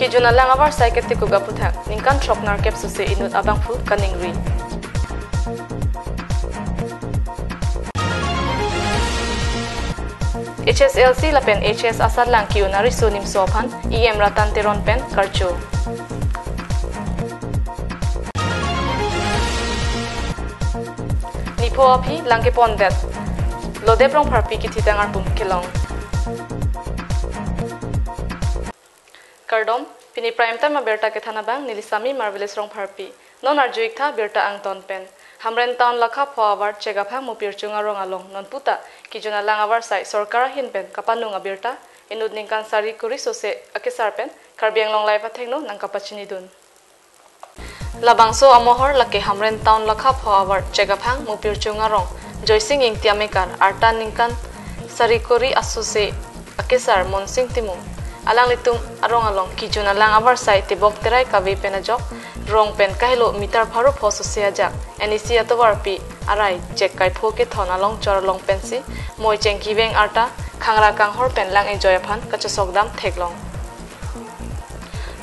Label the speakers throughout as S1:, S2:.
S1: ki juna lang avar sai ke tiku ga puthak ningkan throknar kep su se inut abang fu kaning ri HSLC lapen HS asar lang ki unari sunim sophan EM ratan teron pen karcho nipo api langke pondet lode prong parpi ki thitangar pum kilong kardom pini prime time berta ke thana bang nilisami marvelous rong parpi non arjuik tha berta ang ton pen hamren town lakha forward chega phang mopir chunga rong along non puta ki juna lang avar sai sarkar hin pen kapanung abirta inud ningkan sari kuri sose akesar pen karbiang long lai pathengno nang kapachini dun labangso amohor lake hamren town lakha forward chega phang mopir chunga rong joysing ing tiamekar arta ningkan sari kuri asuse akesar monsing timum alang litum arong along ki juna lang avar sai tibok terai kawe penajok rong pen kahilo meter pharu phosu se ajak NEC atowar pi arai check kai phoke thon along chor long pen si moi chengki beng arta khangra kang hor pen lang enjoy phan kachasokdam theklong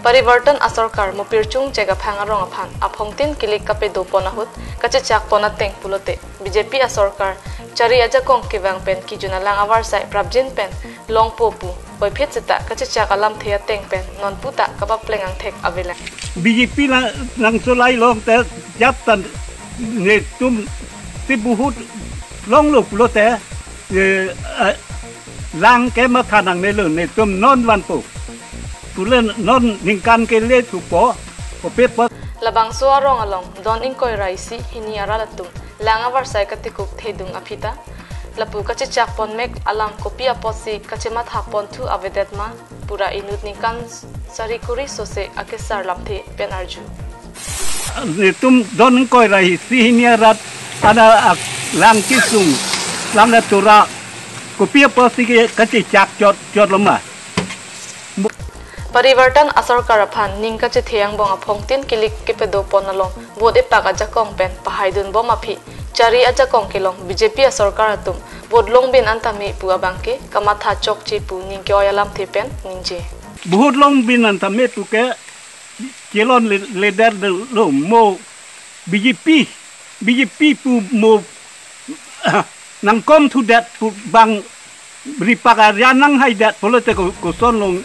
S1: परिवर्तन असरकार मुपिरचुंग चेगा फांगारों अफान अफोंगतिन किलिक कपे दो पोनाहुत कचे चाक पोना तेंग पुलोते बीजेपी असरकार चरी अजकोंग के वांग पेन की जुना लांग अवार साइ प्राबजिन पेन लोंग पोपु बोइफेट सेता कचे चाक अलाम थेया तेंग पेन नॉन पुता कबा प्लेंगांग थेक अवेला
S2: बीजेपी लांग सोलाई लोंग ते जब तन ने तुम तिबुहुत लोंग लो पुलोते लांग के मखानंग ने लो ने तुम नॉन वन पो tulen non ningkan ke le tu po opet po
S1: labang so arong along don ingkoi raisi hini aralatum langa varsai katikuk thedung apita lapu kache chak pon mek alang kopi aposi kache mat hapon thu avedetma pura inut ningkan sari kuri sose akesar lamthe penarju
S2: tum don ingkoi raisi hini arat ada lang kisung lang na tura kopi aposi ke kache chak jot lama
S1: परिवर्तन असर करफान निंका चे थेयांग बोंग अफोंगतिन किलिक के पेदो पोनलोंग वोट ए पाक अजा कोंग पेन पहाइदुन बो माफी चारी अजा कोंग केलोंग बीजेपी असर करतुम वोट लोंग बिन अंतामी पुआ बांके कमाथा चोकची पु निंके ओयालाम थे पेन निंजे
S2: बहुत लोंग बिन अंतामी तुके केलोन लेदर लो मो बीजेपी पु मो nangkom tu dat pu bang ripakaria nang hai dat politik ko son long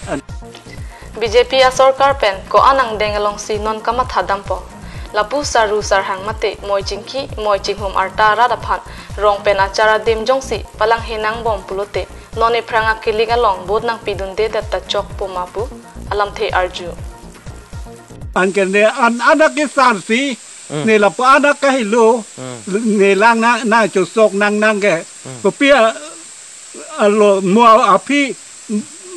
S1: BJP asarkar pen ko anang dengalong si non kama thadampo lapu saru sarhang mate moi jingki moi jinghum arta radaphan rong pen achara dim jongsi palang henang bom pulote none phranga kiling along bod nang pidunde datta chok pomapu alam the arju
S2: angkene anak ke sarsi ne la pa anak ka hilo ne lang na chosok nang ke ko pia alo mo api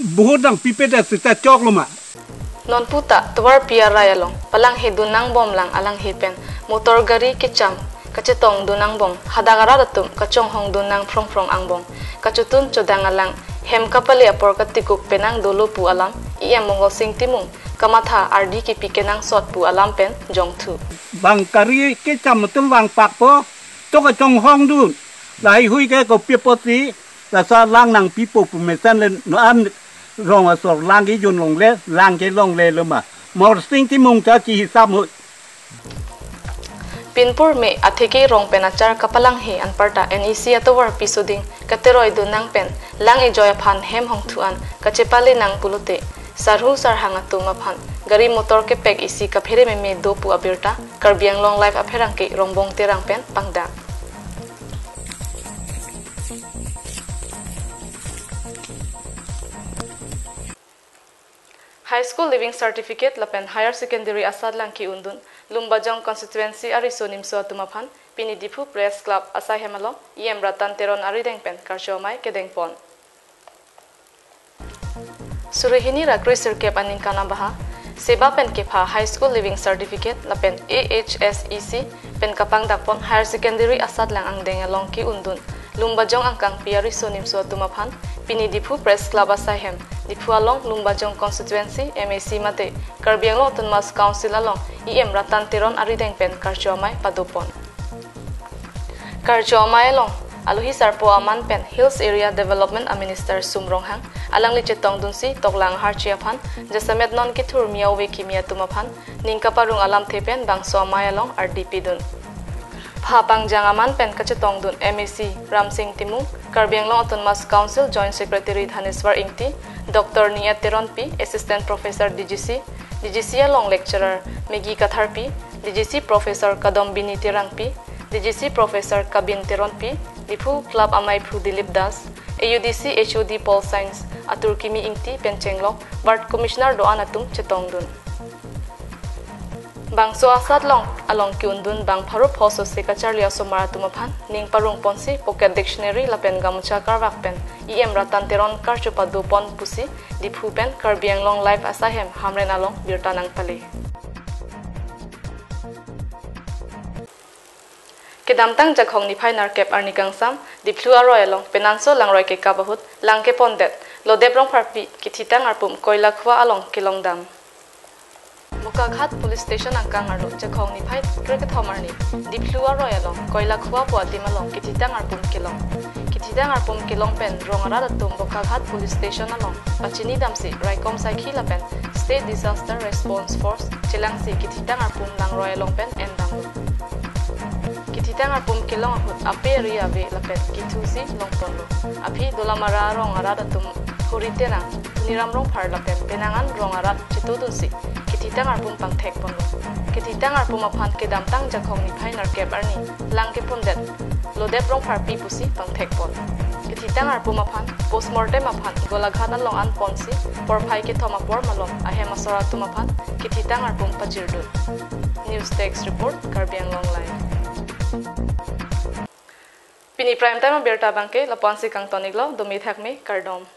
S2: बहुत नंग पीपे दा सिता चौक लमा
S1: नॉन पुता तवर पिया रायलों पलंग हे दुनांग बम लांग अलंग हे pen motor गाड़ी के चाम कचे तोंग दुनांग बम हदागरा रतुम कचोंग होंग दुनांग फ्रोंग फ्रोंग आंग बम कचुतुन चोदांग अलंग हेम कपले अपर कतिकुक पेनांग दोलो पु अलाम इया मंगल सिंग तिमुंग कमाथा आरडी की पिकेनांग सॉट पु अलाम पेन जोंगथु
S2: बांग कारी के चाम तुम बांग पाक पो तो कचोंग होंग दुन लाई हुई के को पेपोसी la sa lang nang pipo pu mesan len no an rong asor lang gi yun long le lang ke long le lo ma mor sing ti mung ta chi hisab hu
S1: pinpur me atheke rong penachar kapalang he anparta NEC atowar pisuding kateroi du nang pen lang e joy phan hem hong thuan kachepale nang pulote sarhu sarhanga tuma phan gari motor ke pek isi ka phere me do pu abirta karbiang long life apherang ke rongbong terang pen pangda High School Living Certificate lapen Higher Secondary Asad Langki undun Lumbajong Constituency ariso nimso tumaphan Pini Dipu Press Club asai hemalong IM Ratan Teron arideng pen karshomai kedeng pon Surihini rakri sirkep aning kana baha Seba pen kepa High School Living Certificate lapen AHSEC pen kapang dakpon Higher Secondary Asad Lang ang dengalong ki undun Lumbajong angkang piariso nimso tumaphan Pini Dipu Press Club asai hem Dipu along Lumbajong Constituency MAC mate Karbiang Long Tunmas Council along IM Ratan Teron arideng pen karchomai padopon Karchomai along aluhi sarpo aman pen Hills Area Development Minister Sumrong Hang alang li chetong dunsi toklang harchia phan jasamet non ki thur miaw we kimia tumaphan ningka parung alam thepen bang so mayalong RDP dun phapang jangaman pen kachetong dun MAC Ramsing Timu Karbi Anglong Autonomous Council Joint Secretary Thaneswar Ingti Dr. Nia Teronpi Assistant Professor DGC Long Lecturer Megi Katharpi DGC Professor Kadombini Tirangpi DGC Professor Kabin Teronpi Dipu Club Amai Phu Dilip Das AUDC HOD Paul Science Atur Kimi Ingti Penchenglok Bart Commissioner Doan Atum Chetong dun Bang so asat long along kiundun bang pharup hoso sekachar somara tumaphan ning parung ponsi pocket dictionary lapen gamucha karwak pen em ratan teron karchupadu pon pusi diphu pen Karbi Anglong live asahem hamren along birtanang pali kedamtang jakhong ni phainar kep arnikang sam diplu aroi along penanso langroi ke kabahut langke pondet lodebrong pharpi kithitang arpum koila khwa along kilongdam Mukaghat Police Station angkang aru jakhong ni phai cricket homarni dipluwa royalong koila khwa po dimalong kititang arpum kilong pen rongara datum Mukaghat Police Station along pachini damsi raikom saikhi lapen State Disaster Response Force chilangsi kititang arpum lang royalong pen endam kititang arpum kilong ahut ape ria ve lapen kithusi longponlo aphi dolamara rongara datum horiterang niramrong phar lapen penangan rongara chitudunsi kititang arpum pangthek ponlo kititang arpum aphan ke damtang jakhong ni phainar kep arni langke pondet lodep rong pharpi pusi pangthek pon kititang arpum aphan postmortem aphan golaghat along an ponsi porphai ke thoma por malom ahema sora tum aphan kititang arpum pajirdun news text report Karbi Anglong live Pini prime time berta bangke lapansi kang toniklo domi thakme kardom